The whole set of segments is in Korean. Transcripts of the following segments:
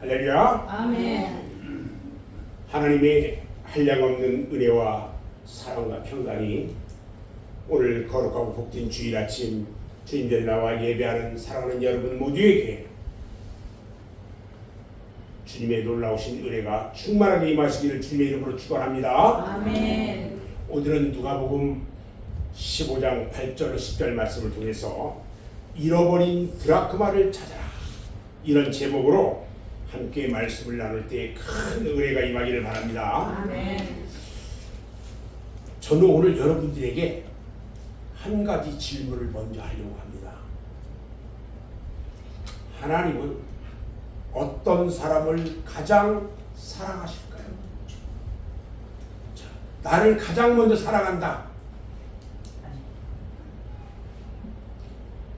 할렐루야. 아멘. 하나님의 한량없는 은혜와 사랑과 평강이 오늘 거룩하고 복된 주일 아침 주님들이 나와 예배하는 사랑하는 여러분 모두에게 주님의 놀라우신 은혜가 충만하게 임하시기를 주님의 이름으로 축원합니다. 아멘. 오늘은 누가복음 15장 8절 10절 말씀을 통해서 잃어버린 드라크마를 찾아라, 이런 제목으로 함께 말씀을 나눌 때 큰 은혜가 임하기를 바랍니다. 아멘. 저는 오늘 여러분들에게 한 가지 질문을 먼저 하려고 합니다. 하나님은 어떤 사람을 가장 사랑하실까요? 자, 나를 가장 먼저 사랑한다.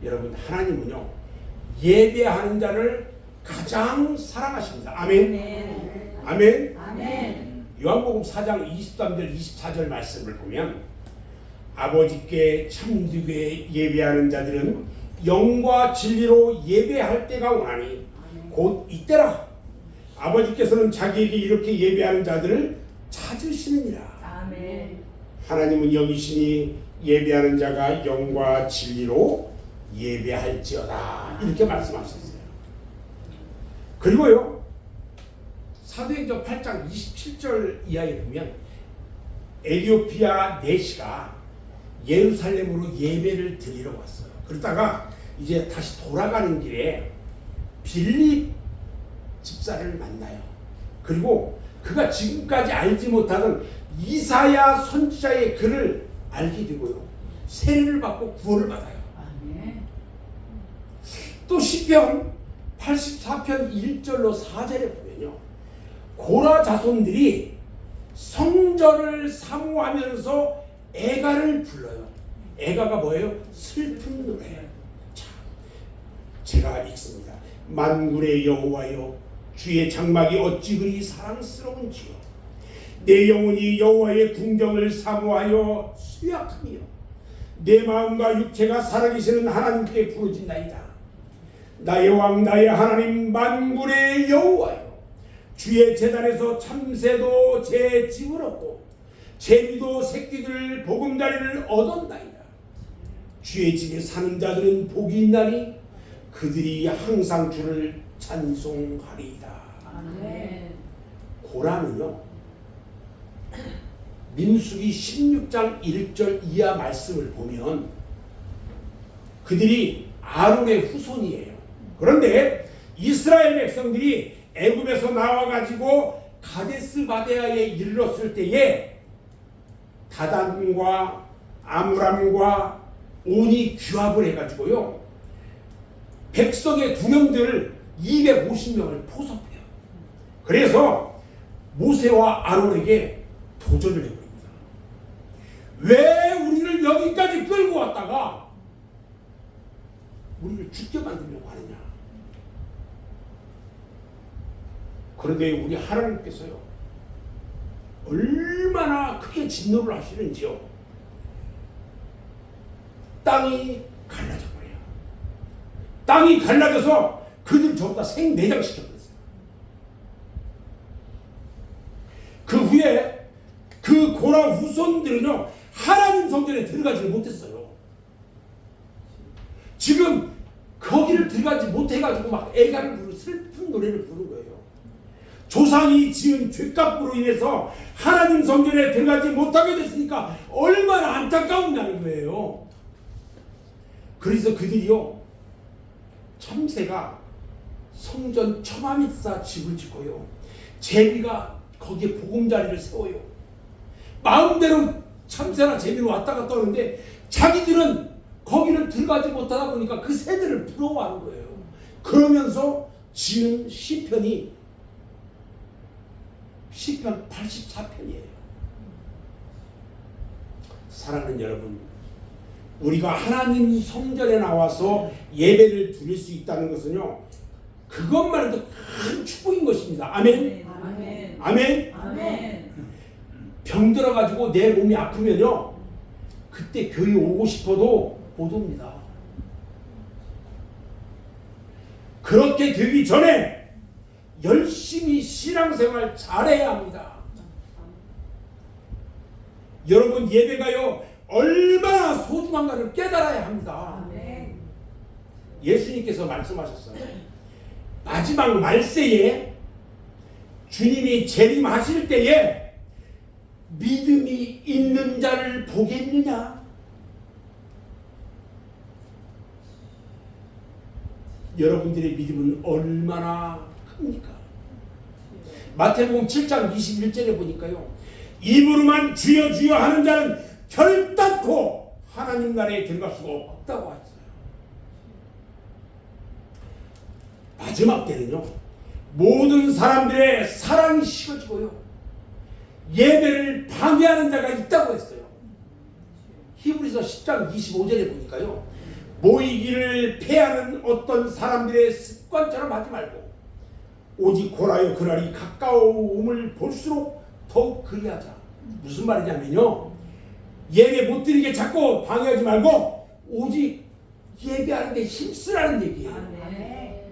여러분, 하나님은요, 예배하는 자를 가장 사랑하십니다. 아멘. 아멘. 아멘. 아멘. 요한복음 4장 23절 24절 말씀을 보면 아버지께 참되게 예배하는 자들은 영과 진리로 예배할 때가 오나니 곧 이때라. 아버지께서는 자기에게 이렇게 예배하는 자들을 찾으시느니라. 아멘. 하나님은 영이시니 예배하는 자가 영과 진리로 예배할지어다, 이렇게 말씀하셨어요. 그리고요, 사도행전 8장 27절 이하에 보면 에티오피아 내시가 예루살렘으로 예배를 드리러 왔어요. 그러다가 이제 다시 돌아가는 길에 빌립 집사를 만나요. 그리고 그가 지금까지 알지 못하던 이사야 선지자의 글을 알게 되고요, 세례를 받고 구원을 받아요. 아멘. 또 시편 84편 1절로 4절에 보면요, 고라 자손들이 성전을 사모하면서 애가를 불러요. 애가가 뭐예요? 슬픈 노래. 자, 제가 읽습니다. 만군의 여호와여, 주의 장막이 어찌 그리 사랑스러운지요. 내 영혼이 여호와의 궁정을 사모하여 수약하며 내 마음과 육체가 살아계시는 하나님께 부르짖나이다. 나의 왕 나의 하나님 만군의 여호와여, 주의 제단에서 참새도 제 집을 얻고 제비도 새끼들 보금자리를 얻었나이다. 주의 집에 사는 자들은 복이 있나니 그들이 항상 주를 찬송하리이다. 아멘. 고라는요, 민수기 16장 1절 이하 말씀을 보면 그들이 아론의 후손이에요. 그런데 이스라엘 백성들이 애굽에서 나와가지고 가데스 바네아에 이르렀을 때에 다단과 아므람과 온이 규합을 해가지고요, 백성의 두명들을 250명을 포섭해요. 그래서 모세와 아론에게 도전을 해버립니다. 왜 우리를 여기까지 끌고 왔다가 우리를 죽게 만들려고 하느냐. 그런데 우리 하나님께서요, 얼마나 크게 진노를 하시는지요. 땅이 갈라져 버려요. 땅이 갈라져서 그들 전부 다 생매장시켜버렸어요. 그 후에 그 고라 후손들은요, 하나님 성전에 들어가지 못했어요. 지금 거기를 들어가지 못해가지고 막 애가를 부르고 슬픈 노래를 부르는 거예요. 조상이 지은 죄값으로 인해서 하나님 성전에 들어가지 못하게 됐으니까 얼마나 안타까우냐는 거예요. 그래서 그들이요, 참새가 성전 처마밑사 집을 짓고요, 제비가 거기에 보금자리를 세워요. 마음대로 참새나 제비로 왔다 갔다 하는데 자기들은 거기를 들어가지 못하다 보니까 그 새들을 부러워하는 거예요. 그러면서 지은 시편이 시편 84편이에요. 사랑하는 여러분, 우리가 하나님 성전에 나와서 예배를 드릴 수 있다는 것은요, 그것만 해도 큰 축복인 것입니다. 아멘. 아멘. 아멘. 아멘. 병 들어가지고 내 몸이 아프면요, 그때 교회 오고 싶어도 못 옵니다. 그렇게 되기 전에 열심히 신앙생활 잘해야 합니다. 여러분 예배가요 얼마나 소중한가를 깨달아야 합니다. 아멘. 예수님께서 말씀하셨어요. 마지막 말세에 주님이 재림하실 때에 믿음이 있는 자를 보겠느냐? 여러분들의 믿음은 얼마나 큽니까? 마태복음 7장 21절에 보니까요. 입으로만 주여 주여 하는 자는 결단코 하나님 나라에 들어갈 수가 없다고 했어요. 마지막 때는요. 모든 사람들의 사랑이 식어지고요. 예배를 방해하는 자가 있다고 했어요. 히브리서 10장 25절에 보니까요. 모이기를 패하는 어떤 사람들의 습관처럼 하지 말고 오직 고라여 그날이 가까움을 볼수록 더욱 그리하자. 무슨 말이냐면요. 예배 못 드리게 자꾸 방해하지 말고 오직 예배하는 데 힘쓰라는 얘기예요. 아멘.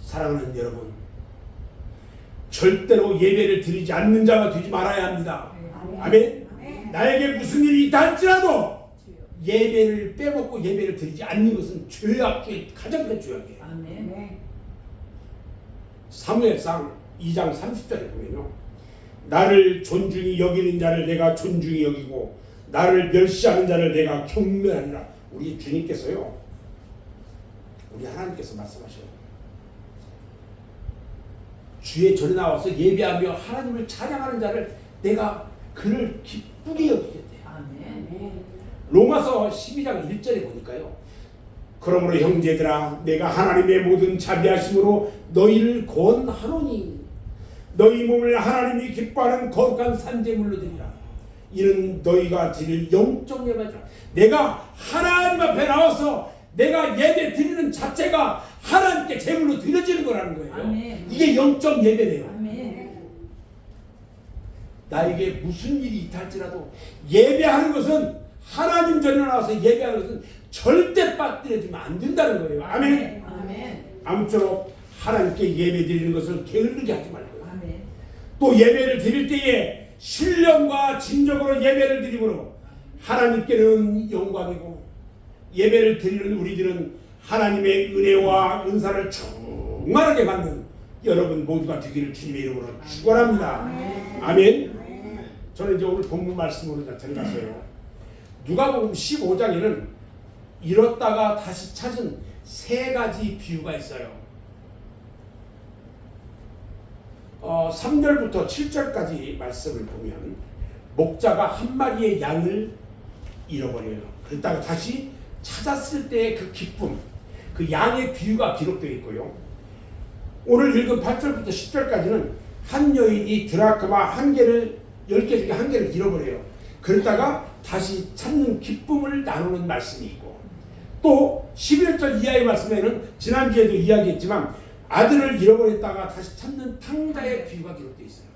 사랑하는 여러분, 절대로 예배를 드리지 않는 자가 되지 말아야 합니다. 아멘. 나에게 무슨 일이 있다 할지라도 예배를 빼먹고 예배를 드리지 않는 것은 죄악 중에 가장 큰 죄악이에요. 아멘. 사무엘상 2장 30절에 보면요. 나를 존중히 여기는 자를 내가 존중히 여기고 나를 멸시하는 자를 내가 경멸하리라. 우리 주님께서요. 우리 하나님께서 말씀하셔요. 주의 전에 나와서 예배하며 하나님을 찬양하는 자를 내가 그를 기쁘게 여기겠대. 아멘. 로마서 12장 1절에 보니까요. 그러므로 형제들아 내가 하나님의 모든 자비하심으로 너희를 권하노니 너희 몸을 하나님이 기뻐하는 거룩한 산제물로 드리라. 이는 너희가 드릴 영적 예배라. 내가 하나님 앞에 나와서 내가 예배 드리는 자체가 하나님께 제물로 드려지는 거라는 거예요. 아멘. 이게 영적 예배네요. 아멘. 나에게 무슨 일이 있다 할지라도 예배하는 것은 하나님 전에 나와서 예배하는 것은 절대 빠뜨려지면 안 된다는 거예요. 아멘. 아멘. 아무쪼록 하나님께 예배 드리는 것을 게으르게 하지 말고요. 아멘. 또 예배를 드릴 때에 신령과 진정으로 예배를 드림으로 하나님께는 영광이고 예배를 드리는 우리들은 하나님의 은혜와 은사를 충만하게 받는 여러분 모두가 되기를 주님의 이름으로 축원합니다. 아멘. 저는 이제 오늘 본문 말씀으로 들어가서요. 누가복음 15장에는 잃었다가 다시 찾은 세 가지 비유가 있어요. 3절부터 7절까지 말씀을 보면 목자가 한 마리의 양을 잃어버려요. 그랬다가 다시 찾았을 때의 그 기쁨, 그 양의 비유가 기록되어 있고요. 오늘 읽은 8절부터 10절까지는 한 여인이 드라크마 10개 중에 1개를 잃어버려요. 그러다가 다시 찾는 기쁨을 나누는 말씀이 있고, 또 11절 이하의 말씀에는 지난주에도 이야기했지만 아들을 잃어버렸다가 다시 찾는 탕자의 비유가 기록되어 있어요.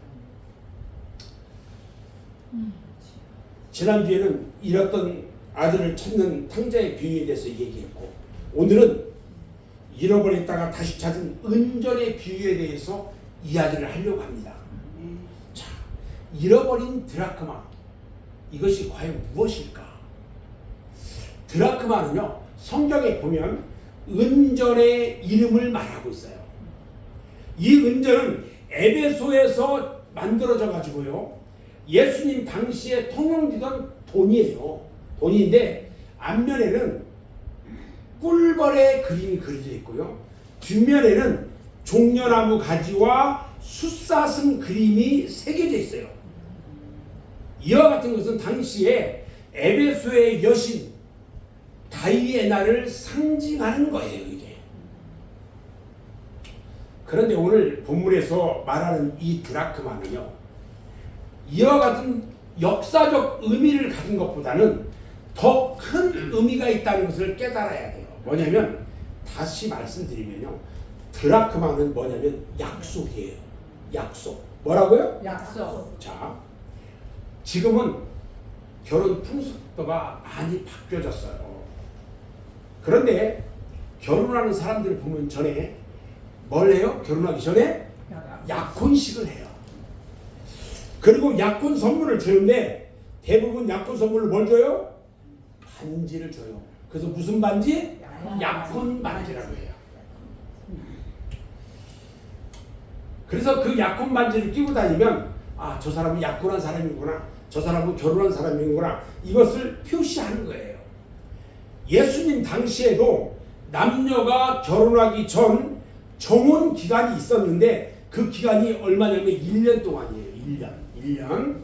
지난주에는 잃었던 아들을 찾는 탕자의 비유에 대해서 얘기했고, 오늘은 잃어버렸다가 다시 찾은 은전의 비유에 대해서 이야기를 하려고 합니다. 자, 잃어버린 드라크마, 이것이 과연 무엇일까? 드라크마는요, 성경에 보면 은전의 이름을 말하고 있어요. 이 은전은 에베소에서 만들어져 가지고요, 예수님 당시에 통용되던 돈이에요. 돈인데 앞면에는 꿀벌의 그림이 그려져 있고요, 뒷면에는 종려나무 가지와 숫사슴 그림이 새겨져 있어요. 이와 같은 것은 당시에 에베소의 여신 다이애나를 상징하는 거예요, 이게. 그런데 오늘 본문에서 말하는 이 드라크마는요, 이와 같은 역사적 의미를 가진 것보다는 더 큰 의미가 있다는 것을 깨달아야 돼요. 뭐냐면, 다시 말씀드리면요, 드라크마는 뭐냐면 약속이에요. 약속. 뭐라고요? 약속. 자, 지금은 결혼 풍습도가 많이 바뀌어졌어요. 그런데 결혼하는 사람들을 보면 전에 뭘 해요? 결혼하기 전에 약혼식을 해요. 그리고 약혼 선물을 주는데 대부분 약혼 선물로 뭘 줘요? 반지를 줘요. 그래서 무슨 반지? 약혼 반지라고 해요. 그래서 그 약혼 반지를 끼고 다니면 아, 저 사람은 약혼한 사람이구나, 저 사람은 결혼한 사람이구나, 이것을 표시하는 거예요. 예수님 당시에도 남녀가 결혼하기 전 정혼 기간이 있었는데 그 기간이 얼마냐면 1년 동안이에요. 1년.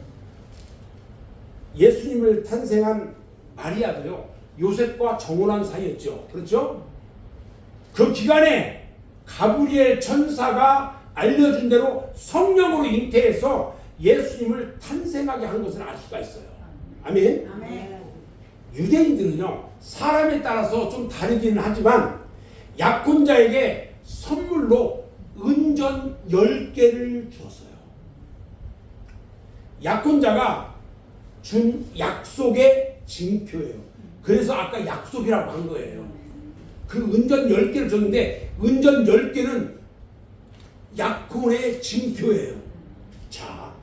예수님을 탄생한 마리아도요, 요셉과 정혼한 사이였죠. 그렇죠? 그 기간에 가브리엘 천사가 알려준 대로 성령으로 잉태해서 예수님을 탄생하게 한 것을 알 수가 있어요. 아멘. 아멘. 유대인들은요, 사람에 따라서 좀 다르기는 하지만 약혼자에게 선물로 은전 10개를 주었어요. 약혼자가 준 약속의 징표예요. 그래서 아까 약속이라고 한 거예요. 그 은전 10개를 줬는데 은전 10개는 약혼의 징표예요. 자,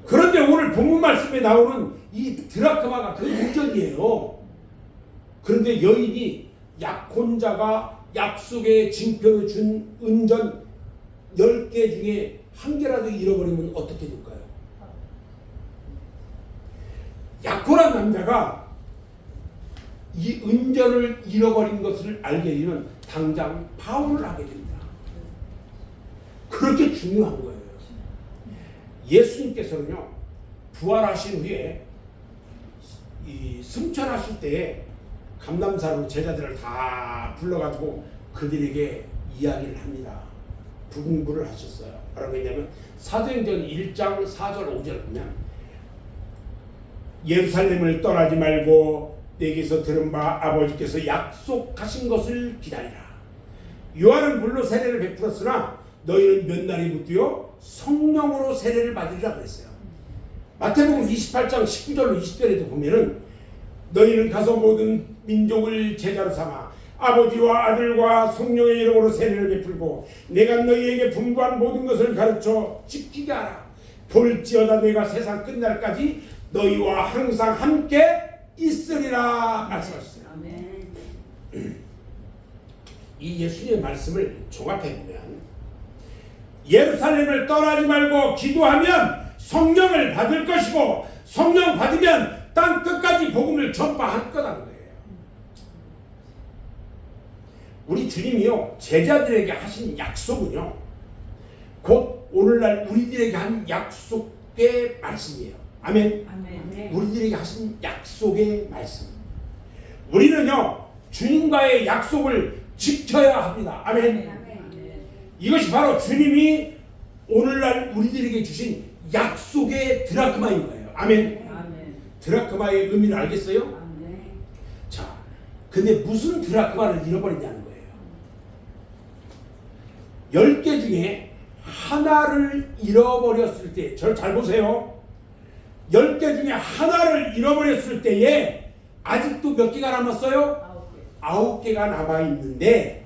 그런데 오늘 본문 말씀에 나오는 이 드라크마가 그 은전이에요. 그런데 여인이 약혼자가 약속의 징표를 준 은전 10개 중에 한 개라도 잃어버리면 어떻게 될까요? 약혼한 남자가 이 은전을 잃어버린 것을 알게 되면 당장 파혼을 하게 됩니다. 그렇게 중요한 거예요. 예수님께서는요, 부활하신 후에 이 승천하실 때에 감람산으로 제자들을 다 불러가지고 그들에게 이야기를 합니다. 분부를 하셨어요. 뭐라고 했냐면 사도행전 1장 4절 5절 보면 예루살렘을 떠나지 말고 내게서 들은 바 아버지께서 약속하신 것을 기다리라. 요한은 물로 세례를 베풀었으나 너희는 몇 날이 묻디요 성령으로 세례를 받으리라 그랬어요. 마태복음 28장 19절로 20절에도 보면은 너희는 가서 모든 민족을 제자로 삼아 아버지와 아들과 성령의 이름으로 세례를 베풀고 내가 너희에게 분부한 모든 것을 가르쳐 지키게 하라. 볼지어다 내가 세상 끝날까지 너희와 항상 함께 있으리라 말씀하셨어요. 이 예수님의 말씀을 종합해보면 예루살렘을 떠나지 말고 기도하면 성령을 받을 것이고 성령 받으면 땅 끝까지 복음을 전파할 거라는 거예요. 우리 주님이요, 제자들에게 하신 약속은요, 곧 오늘날 우리들에게 한 약속의 말씀이에요. 아멘. 아멘. 우리들에게 하신 약속의 말씀. 우리는요, 주님과의 약속을 지켜야 합니다. 아멘. 이것이 바로 주님이 오늘날 우리들에게 주신 약속의 드라크마인 거예요. 아멘. 드라크마의 의미를 알겠어요? 자, 근데 무슨 드라크마를 잃어버리냐는 거예요. 10개 중에 하나를 잃어버렸을 때, 저를 잘 보세요. 10개 중에 하나를 잃어버렸을 때에 아직도 몇 개가 남았어요? 9개가 남아있는데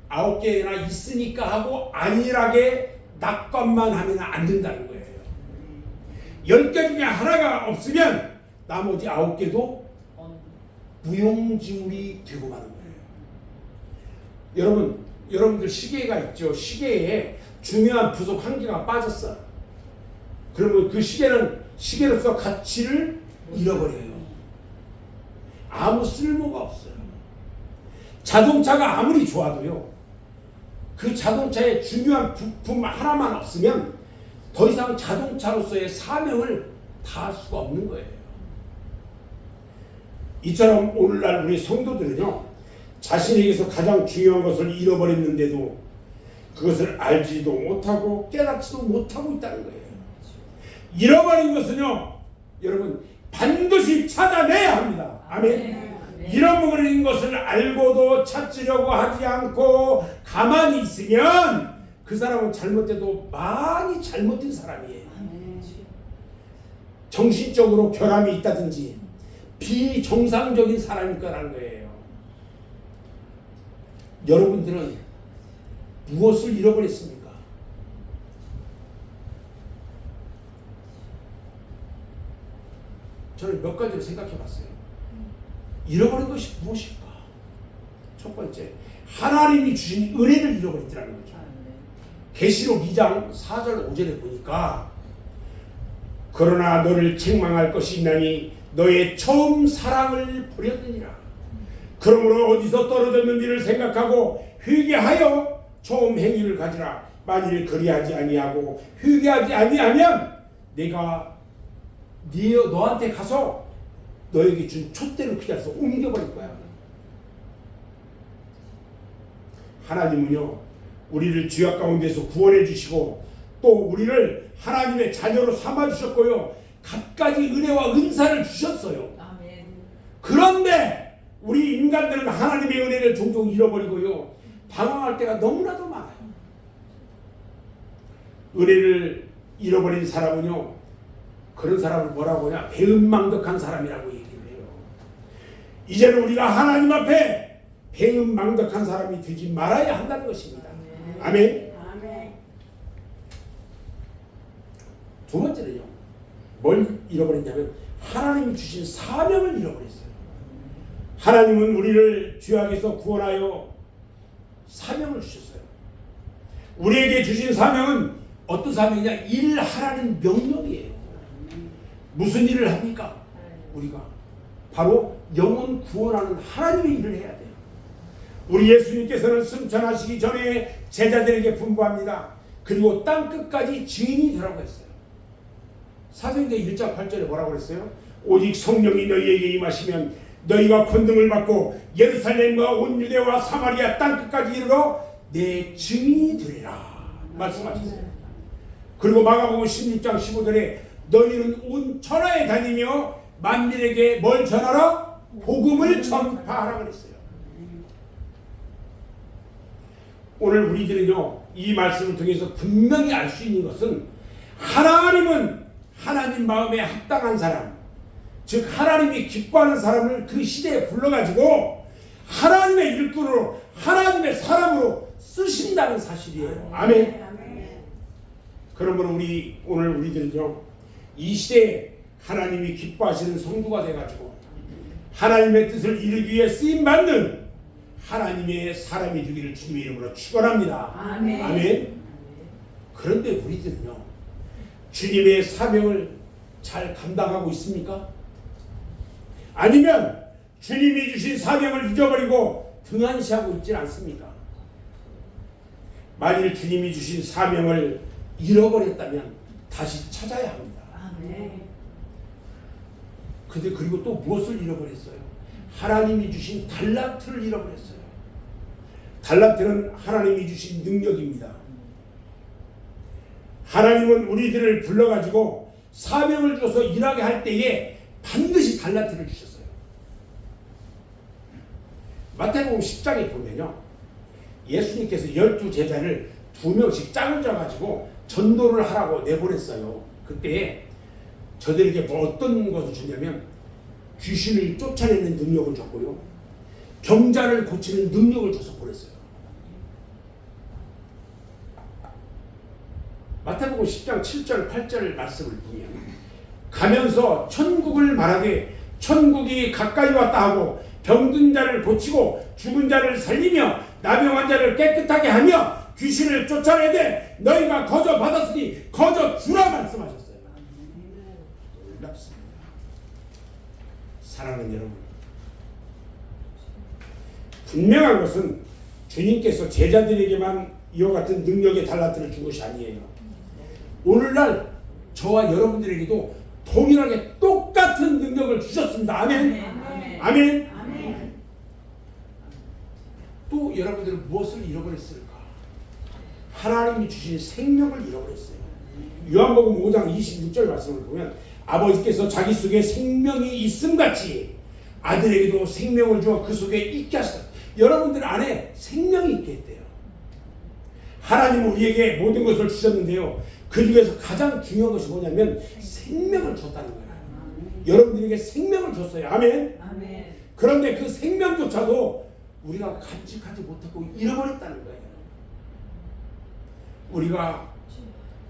9개나 있으니까 하고 안일하게 낙관만 하면 안 된다는 거예요. 10개 중에 하나가 없으면 나머지 9개도 무용지물이 되고 마는 거예요. 여러분들 시계가 있죠. 시계에 중요한 부속 한 개가 빠졌어. 그러면 그 시계는 시계로서 가치를 잃어버려요. 아무 쓸모가 없어요. 자동차가 아무리 좋아도요, 그 자동차에 중요한 부품 하나만 없으면 더 이상 자동차로서의 사명을 다할 수가 없는 거예요. 이처럼 오늘날 우리 성도들은요, 자신에게서 가장 중요한 것을 잃어버렸는데도 그것을 알지도 못하고 깨닫지도 못하고 있다는 거예요. 잃어버린 것은요, 여러분 반드시 찾아내야 합니다. 아멘. 잃어버린 것을 알고도 찾으려고 하지 않고 가만히 있으면 그 사람은 잘못돼도 많이 잘못된 사람이에요. 정신적으로 결함이 있다든지 비정상적인 사람일 거라는 거예요. 여러분들은 무엇을 잃어버렸습니까? 저는 몇 가지를 생각해 봤어요. 잃어버린 것이 무엇일까? 첫 번째, 하나님이 주신 은혜를 잃어버렸다는 거죠. 계시록 2장 4절 5절에 보니까 그러나 너를 책망할 것이 있나니 너의 처음 사랑을 버렸느니라. 그러므로 어디서 떨어졌는지를 생각하고 회개하여 처음 행위를 가지라. 만일 그리하지 아니하고 회개하지 아니하면 내가 너한테 가서 너에게 준 촛대를 그 자리에서 옮겨버릴 거야. 하나님은요, 우리를 죄악 가운데서 구원해 주시고 또 우리를 하나님의 자녀로 삼아 주셨고요, 갖가지 은혜와 은사를 주셨어요. 아멘. 그런데 우리 인간들은 하나님의 은혜를 종종 잃어버리고요, 방황할 때가 너무나도 많아요. 은혜를 잃어버린 사람은요, 그런 사람을 뭐라고 하냐, 배은망덕한 사람이라고 얘기를 해요. 이제는 우리가 하나님 앞에 배은망덕한 사람이 되지 말아야 한다는 것입니다. 아멘. 아멘. 두 번째는요, 뭘 잃어버렸냐면 하나님이 주신 사명을 잃어버렸어요. 하나님은 우리를 죄악에서 구원하여 사명을 주셨어요. 우리에게 주신 사명은 어떤 사명이냐? 일하라는 명령이에요. 무슨 일을 합니까? 우리가 바로 영혼 구원하는 하나님의 일을 해야 돼요. 우리 예수님께서는 승천하시기 전에 제자들에게 분부합니다. 그리고 땅 끝까지 증인이 되라고 했어요. 사도행전 1장 8절에 뭐라고 그랬어요? 오직 성령이 너희에게 임하시면 너희가 권능을 받고 예루살렘과 온 유대와 사마리아 땅 끝까지 이르러 내 증인이 되리라 말씀하셨어요. 그리고 마가복음 16장 15절에 너희는 온 천하에 다니며 만민에게 뭘 전하라? 복음을 전파하라 그랬어요. 오늘 우리들은요, 이 말씀을 통해서 분명히 알 수 있는 것은 하나님은 하나님 마음에 합당한 사람, 즉 하나님이 기뻐하는 사람을 그 시대에 불러가지고 하나님의 일꾼으로, 하나님의 사람으로 쓰신다는 사실이에요. 아멘. 그러므로 오늘 우리들은요, 이 시대에 하나님이 기뻐하시는 성도가 돼가지고 하나님의 뜻을 이루기 위해 쓰임받는 하나님의 사람이 되기를 주님의 이름으로 축원합니다. 아멘. 아멘. 그런데 우리들은요, 주님의 사명을 잘 감당하고 있습니까? 아니면 주님이 주신 사명을 잊어버리고 등한시하고 있지 않습니까? 만일 주님이 주신 사명을 잃어버렸다면 다시 찾아야 합니다. 아멘. 근데 그리고 또 무엇을 잃어버렸어요? 하나님이 주신 달란트를 잃어버렸어요. 달란트는 하나님이 주신 능력입니다. 하나님은 우리들을 불러가지고 사명을 줘서 일하게 할 때에 반드시 달란트를 주셨어요. 마태복음 10장에 보면요, 예수님께서 12제자를 2명씩 짝을 짜가지고 전도를 하라고 내보냈어요. 그때 저들에게 어떤 것을 주냐면 귀신을 쫓아내는 능력을 줬고요, 병자를 고치는 능력을 줘서 보냈어요. 마태복음 10장 7절 8절 말씀을 보면 가면서 천국을 말하되 천국이 가까이 왔다 하고 병든 자를 고치고 죽은 자를 살리며 나병한 자를 깨끗하게 하며 귀신을 쫓아내되 너희가 거저 받았으니 거저 주라 말씀하셨어요. 놀랍습니다. 사랑하는 여러분, 분명한 것은 주님께서 제자들에게만 이와 같은 능력의 달란트를 준 것이 아니에요. 오늘날 저와 여러분들에게도 동일하게 똑같은 능력을 주셨습니다. 아멘. 아멘. 아멘. 아멘. 또 여러분들은 무엇을 잃어버렸을까? 하나님이 주신 생명을 잃어버렸어요. 요한복음 5장 26절 말씀을 보면 아버지께서 자기 속에 생명이 있음같이 아들에게도 생명을 주어 그 속에 있게 하셨다. 여러분들 안에 생명이 있게 했대요. 하나님은 우리에게 모든 것을 주셨는데요, 그 중에서 가장 중요한 것이 뭐냐면 생명을 줬다는 거예요. 여러분들에게 생명을 줬어요. 아멘. 아멘. 그런데 그 생명조차도 우리가 간직하지 못하고 잃어버렸다는 거예요. 우리가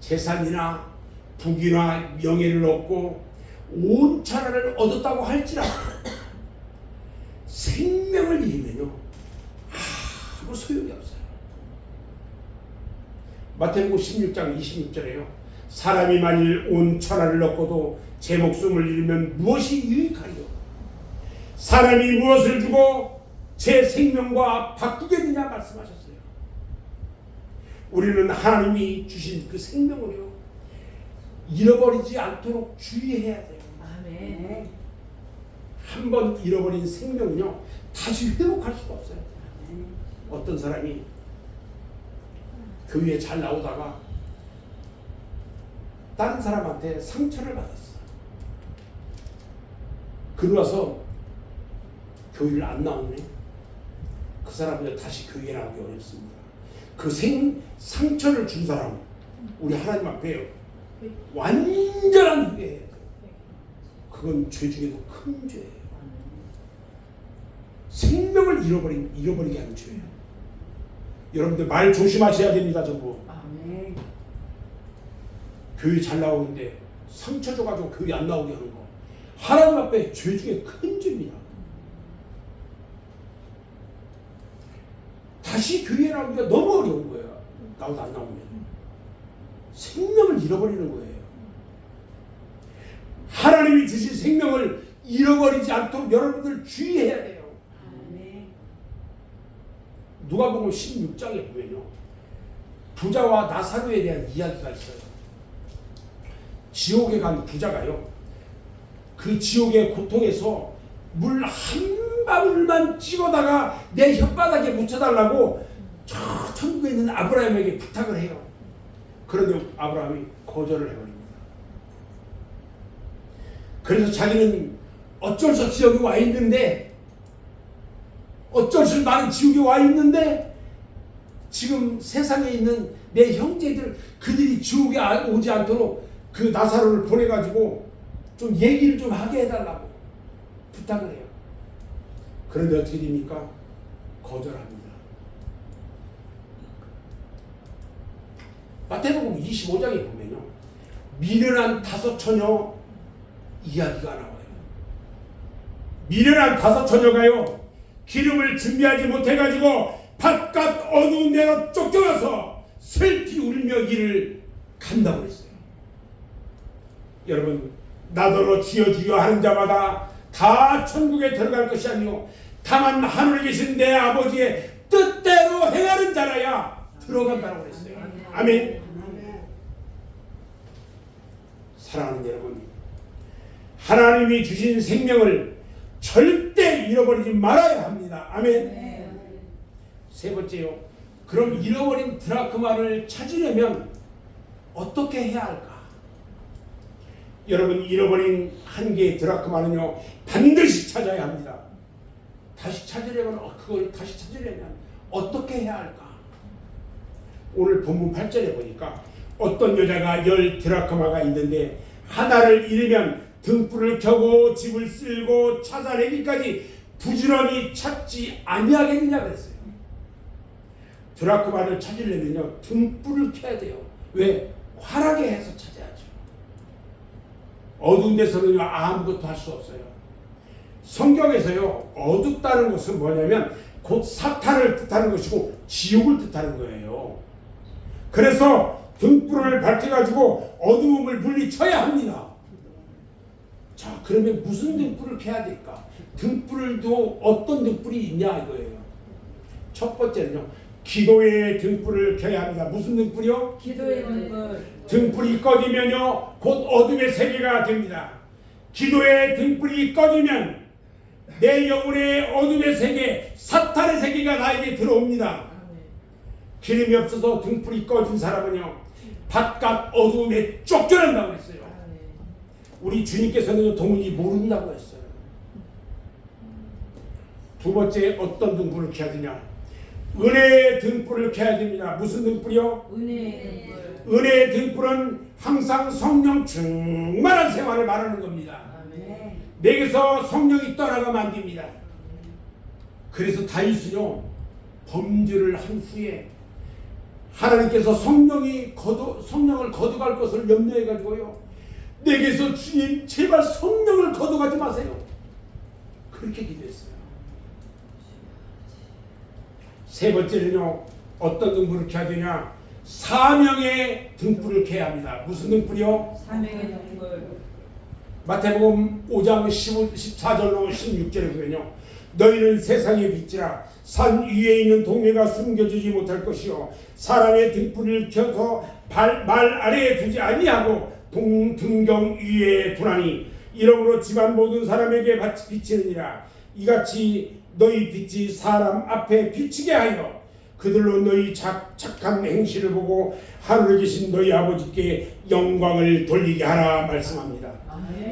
재산이나 부귀나 명예를 얻고 온 천하를 얻었다고 할지라도 생명을 잃으면요 아무 소용이 없어요. 마태복음 16장 26절에요. 사람이 만일 온 천하를 얻고도 제 목숨을 잃으면 무엇이 유익하리요? 사람이 무엇을 주고 제 생명과 바꾸겠느냐 말씀하셨어요. 우리는 하나님이 주신 그 생명을요 잃어버리지 않도록 주의해야 돼요. 아멘. 한 번 잃어버린 생명은요 다시 회복할 수가 없어요. 어떤 사람이 교회에 잘 나오다가 다른 사람한테 상처를 받았어. 그러고서 교회를 안 나오네. 그 사람은 다시 교회에 나오기 어렵습니다. 그 상처를 준 사람 우리 하나님 앞에 완전한 후회예요. 그건 죄 중에도 큰 죄예요. 생명을 잃어버리게 하는 죄예요. 여러분들 말 조심하셔야 됩니다. 전부 아멘. 교회 잘 나오는데 상처 줘가지고 교회 안 나오게 하는 거 하나님 앞에 죄 중에 큰 죄입니다. 다시 교회에 나오기가 너무 어려운 거예요. 나오다 안 나오면 생명을 잃어버리는 거예요. 하나님이 주신 생명을 잃어버리지 않도록 여러분들 주의해야 돼요. 아멘. 누가복음 16장에 보면요 부자와 나사로에 대한 이야기가 있어요. 지옥에 간 부자가요 그 지옥의 고통에서 물 한 방울만 찍어다가 내 혓바닥에 묻혀달라고 저 천국에 있는 아브라함에게 부탁을 해요. 그런데 아브라함이 거절을 해버립니다. 그래서 자기는 어쩔 수 없이 여기 와 있는데 어쩔 수 없이 나는 지옥에 와 있는데 지금 세상에 있는 내 형제들 그들이 지옥에 오지 않도록 그 나사로를 보내가지고 좀 얘기를 좀 하게 해달라고 부탁을 해요. 그런데 어떻게 됩니까? 거절합니다. 마태복음 25장에 보면요 미련한 5처녀 이야기가 나와요. 미련한 5처녀가요 기름을 준비하지 못해가지고 바깥 어두운 데로 쫓겨나서 슬피 울며 길을 간다고 했어요. 여러분 나더러 주여 주여 하는 자마다 다 천국에 들어갈 것이 아니요 다만 하늘에 계신 내 아버지의 뜻대로 행하는 자라야 들어간다고 했어요. 아멘. 사랑하는 여러분 하나님이 주신 생명을 절대 잃어버리지 말아야 합니다. 아멘. 세 번째요. 그럼 잃어버린 드라크마를 찾으려면 어떻게 해야 할까? 여러분 잃어버린 한 개의 드라크마는요 반드시 찾아야 합니다. 그걸 다시 찾으려면 어떻게 해야 할까? 오늘 본문 8절에 보니까 어떤 여자가 10 드라크마가 있는데 하나를 잃으면 등불을 켜고 집을 쓸고 찾아내기까지 부지런히 찾지 아니하겠느냐 그랬어요. 드라크마를 찾으려면요 등불을 켜야 돼요. 왜? 환하게 해서 찾아야죠. 어두운 데서는요 아무것도 할 수 없어요. 성경에서요 어둡다는 것은 뭐냐면 곧 사탄을 뜻하는 것이고 지옥을 뜻하는 거예요. 그래서 등불을 밝혀가지고 어두움을 물리쳐야 합니다. 자 그러면 무슨 등불을 켜야 될까? 등불도 어떤 등불이 있냐 이거예요. 첫 번째는요 기도의 등불을 켜야 합니다. 무슨 등불이요? 기도의 등불. 등불이 꺼지면요 곧 어둠의 세계가 됩니다. 기도의 등불이 꺼지면 내 영혼의 어둠의 세계 사탄의 세계가 나에게 들어옵니다. 기름이 없어서 등불이 꺼진 사람은요 바깥 어둠에 쫓겨난다고 했어요. 우리 주님께서는 도무지 모른다고 했어요. 두 번째 어떤 등불을 켜야 되냐? 은혜의 등불을 켜야 됩니다. 무슨 등불이요? 은혜의 등불. 은혜의 등불은 항상 성령 충만한 생활을 말하는 겁니다. 아멘. 내게서 성령이 떠나가면 안 됩니다. 그래서 다윗은요 범죄를 한 후에 하나님께서 성령을 거두갈 것을 염려해 가지고요. 내게서 주님 제발 성령을 거두가지 마세요. 그렇게 기도했어요. 세 번째는요. 어떤 등불을 켜야 되냐? 사명의 등불을 켜야 합니다. 무슨 등불이요? 사명의 등불. 마태복음 5장 14절로 16절에 보면요. 너희는 세상의 빛이라. 산 위에 있는 동네가 숨겨지지 못할 것이요 사람의 등불을 켜서 말 아래에 두지 아니하고 등경 위에 두나니 이러므로 집안 모든 사람에게 비치느니라. 이같이 너희 빛이 사람 앞에 비치게 하여 그들로 너희 착한 행실을 보고 하늘에 계신 너희 아버지께 영광을 돌리게 하라 말씀합니다.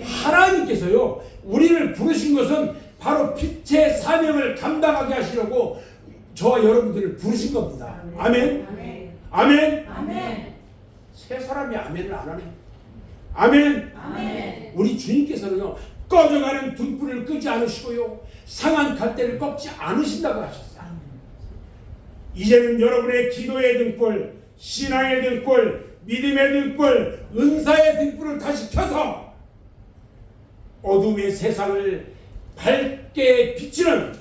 하나님께서요 우리를 부르신 것은 바로 빛의 사명을 감당하게 하시려고 저와 여러분들을 부르신 겁니다. 아멘. 아멘. 아멘. 세 사람이 아멘을 안 하네. 아멘. 아멘. 우리 주님께서는요 꺼져가는 등불을 끄지 않으시고요 상한 갈대를 꺾지 않으신다고 하셨어요. 이제는 여러분의 기도의 등불, 신앙의 등불, 믿음의 등불, 은사의 등불을 다시 켜서 어둠의 세상을 밝게 비치는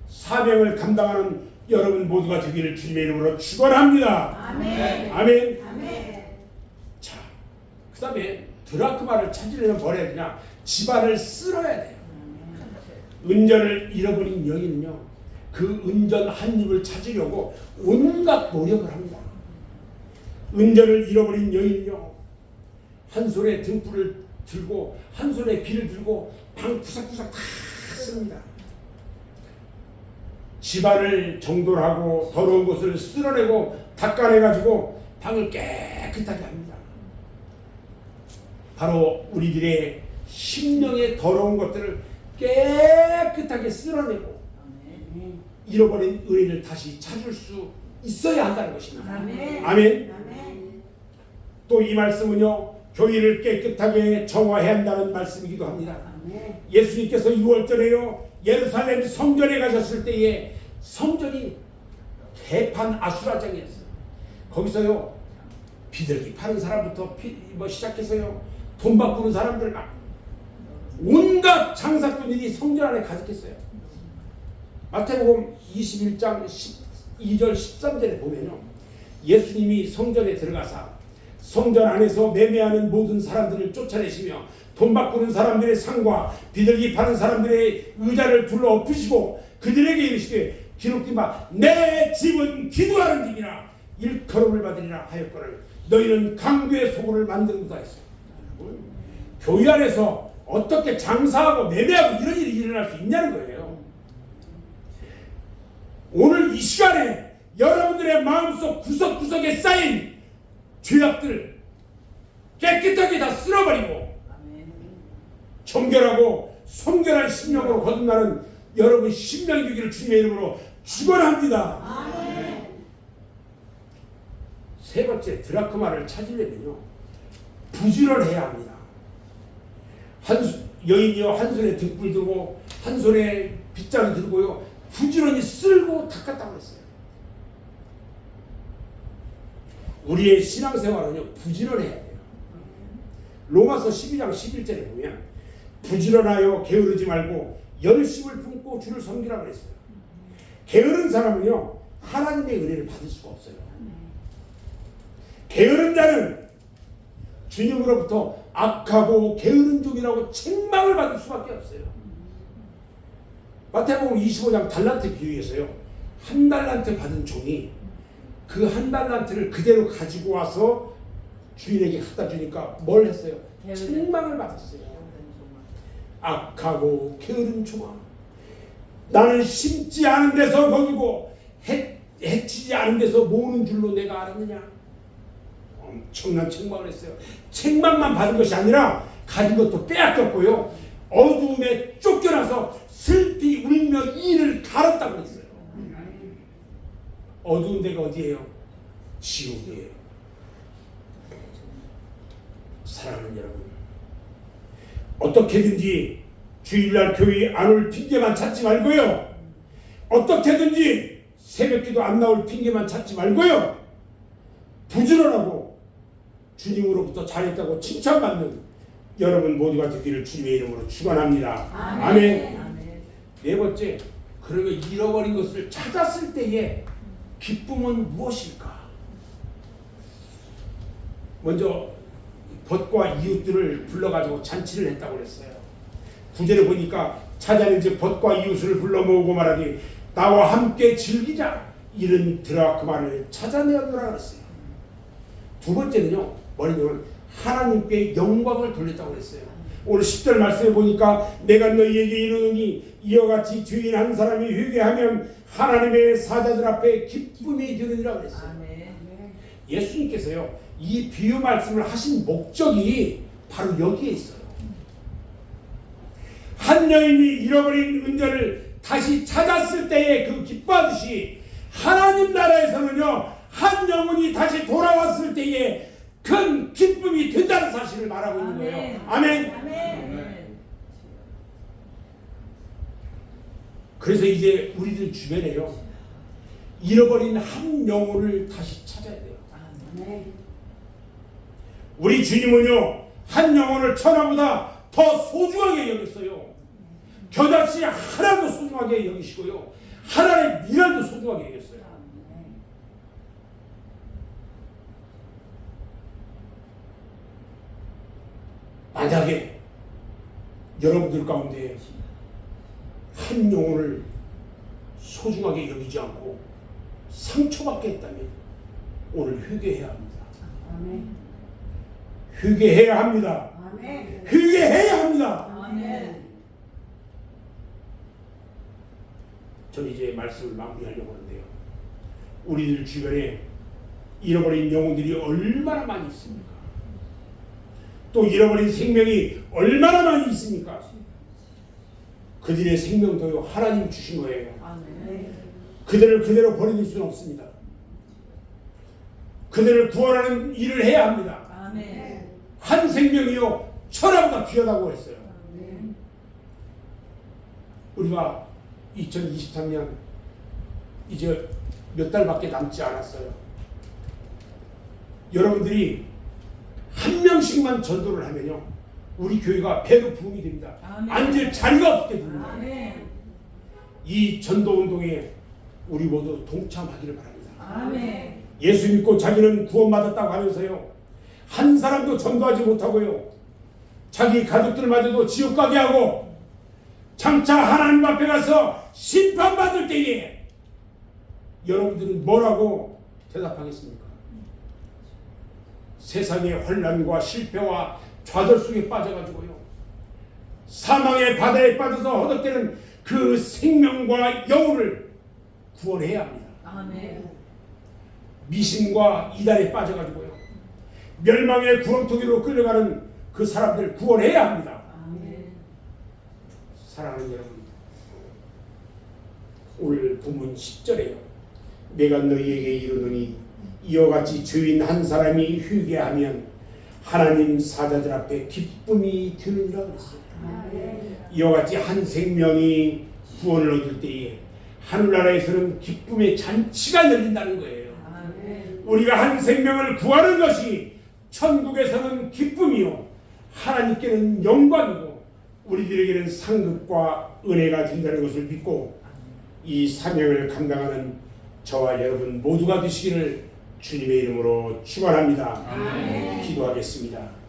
사명을 감당하는 여러분 모두가 되기를 주님의 이름으로 축원합니다. 아멘. 아멘. 아멘. 자, 그 다음에 드라크마를 찾으려면 뭘 해야 되냐? 집안을 쓸어야 돼요. 은전을 잃어버린 여인은요 그 은전 한 입을 찾으려고 온갖 노력을 합니다. 은전을 잃어버린 여인은요 한 손에 등불을 들고 한 손에 비를 들고 방 구석구석 다 씁니다. 집안을 정돈하고 더러운 것을 쓸어내고 닦아내가지고 방을 깨끗하게 합니다. 바로 우리들의 심령의 더러운 것들을 깨끗하게 쓸어내고 잃어버린 은혜를 다시 찾을 수 있어야 한다는 것입니다. 아멘. 아멘. 아멘. 또 이 말씀은요 교회를 깨끗하게 정화해야 한다는 말씀이기도 합니다. 아멘. 예수님께서 6월절에요 예루살렘 성전에 가셨을 때에 성전이 개판 아수라장이었어요. 거기서요 비둘기 파는 사람부터 시작해서요 돈 바꾸는 사람들 막 온갖 장사꾼들이 성전 안에 가득했어요. 마태복음 21장 12절 13절에 보면요 예수님이 성전에 들어가사 성전 안에서 매매하는 모든 사람들을 쫓아내시며 돈 바꾸는 사람들의 상과 비둘기 파는 사람들의 의자를 둘러 엎으시고 그들에게 이르시되 기록된 바 내 집은 기도하는 집이라 일컬음을 받으리라 하였거늘 너희는 강도의 소굴을 만드는다 했어요. 교회 안에서 어떻게 장사하고 매매하고 이런 일이 일어날 수 있냐는 거예요. 오늘 이 시간에 여러분들의 마음속 구석구석에 쌓인 죄악들 깨끗하게 다 쓸어버리고 정결하고 성결한 심령으로 거듭나는 여러분 심령이 되기를 주님의 이름으로 축원합니다. 세 번째 드라크마를 찾으려면요 부지런해야 합니다. 여인이요 한 손에 등불 들고 한 손에 빗장을 들고요 부지런히 쓸고 닦았다고 했어요. 우리의 신앙생활은요 부지런해야 돼요. 로마서 12장 11절에 보면 부지런하여 게으르지 말고 열심을 품고 주를 섬기라고 했어요. 게으른 사람은요 하나님의 은혜를 받을 수가 없어요. 게으른 자는 주님으로부터 악하고 게으른 종이라고 책망을 받을 수밖에 없어요. 마태복음 25장 달란트 비유에서요 한 달란트 받은 종이 그 한 달란트를 그대로 가지고 와서 주인에게 갖다 주니까 뭘 했어요? 책망을 받았어요. 악하고 게으른 종아 나는 심지 않은 데서 거두고 해치지 않은 데서 모으는 줄로 내가 알았느냐. 엄청난 책망을 했어요. 책망만 받은 것이 아니라 가진 것도 빼앗겼고요 어두움에 쫓겨나서 슬피 울며 이를 갈았다고 했어요. 어두운 데가 어디예요? 지옥이에요. 사랑하는 여러분 어떻게든지 주일날 교회에 안 올 핑계만 찾지 말고요 어떻게든지 새벽기도 안 나올 핑계만 찾지 말고요 부지런하고 주님으로부터 잘했다고 칭찬받는 여러분 모두가 되기를 주님의 이름으로 축원합니다. 아멘. 아멘. 네 번째, 그러면 잃어버린 것을 찾았을 때의 기쁨은 무엇일까? 먼저 벗과 이웃들을 불러가지고 잔치를 했다고 그랬어요. 9절에 보니까 찾아낸즉 벗과 이웃을 불러 모으고 말하니 나와 함께 즐기자, 이른 드라크마를 찾아내었노라 그랬어요. 두 번째는요, 뭐냐면 하나님께 영광을 돌렸다고 그랬어요. 오늘 10절 말씀에 보니까 내가 너희에게 이르노니 이와 같이 주인 한 사람이 회개하면 하나님의 사자들 앞에 기쁨이 되느니라 그랬어요. 아멘. 예수님께서요, 이 비유 말씀을 하신 목적이 바로 여기에 있어요. 한 여인이 잃어버린 은전을 다시 찾았을 때에 그 기뻐하듯이 하나님 나라에서는요, 한 영혼이 다시 돌아왔을 때에 큰 기쁨이 든다는 사실을 말하고 있는 거예요. 아멘. 아멘. 그래서 이제 우리들 주변에요, 잃어버린 한 영혼을 다시 찾아야 돼요. 아멘. 우리 주님은요, 한 영혼을 천하보다 더 소중하게 여겼어요. 겨자씨 하나도 소중하게 여기시고요, 하나의 미랄도 소중하게 여겼어요. 만약에 여러분들 가운데 한 영혼을 소중하게 여기지 않고 상처받게 했다면 오늘 회개해야 합니다. 아멘. 회개해야 합니다. 아멘. 회개해야 합니다. 아멘. 저는 이제 말씀을 마무리하려고 하는데요, 우리들 주변에 잃어버린 영혼들이 얼마나 많이 있습니까? 또 잃어버린 생명이 얼마나 많이 있습니까? 그들의 생명도요, 하나님 주신 거예요. 아멘. 그들을 그대로 버려둘 수는 없습니다. 그들을 구원하는 일을 해야 합니다. 아멘. 한 생명이요, 천하보다 귀하다고 했어요. 아멘. 우리가 2023년 이제 몇 달밖에 남지 않았어요. 여러분들이 한 명씩만 전도를 하면요, 우리 교회가 배로 부흥이 됩니다. 아멘. 앉을 자리가 없게 됩니다. 아멘. 이 전도 운동에 우리 모두 동참하기를 바랍니다. 아멘. 예수 믿고 자기는 구원받았다고 하면서요, 한 사람도 전도하지 못하고요, 자기 가족들마저도 지옥 가게 하고 장차 하나님 앞에 가서 심판받을 때에 여러분들은 뭐라고 대답하겠습니까? 세상의 혼란과 실패와 좌절 속에 빠져가지고요, 사망의 바다에 빠져서 허덕대는 그 생명과 영혼을 구원해야 합니다. 아멘. 미신과 이단에 빠져가지고요, 멸망의 구렁텅이로 끌려가는 그 사람들 구원해야 합니다. 아멘. 사랑하는 여러분, 오늘 본문 10절에요, 내가 너희에게 이르노니 이와 같이 주인 한 사람이 회개하면 하나님 사자들 앞에 기쁨이 드느니라 그랬어요. 아멘. 이와 같이 한 생명이 구원을 얻을 때에 하늘나라에서는 기쁨의 잔치가 열린다는 거예요. 아멘. 우리가 한 생명을 구하는 것이 천국에서는 기쁨이요, 하나님께는 영광이고 우리들에게는 상급과 은혜가 된다는 것을 믿고 이 사명을 감당하는 저와 여러분 모두가 되시기를 주님의 이름으로 축원합니다. 기도하겠습니다.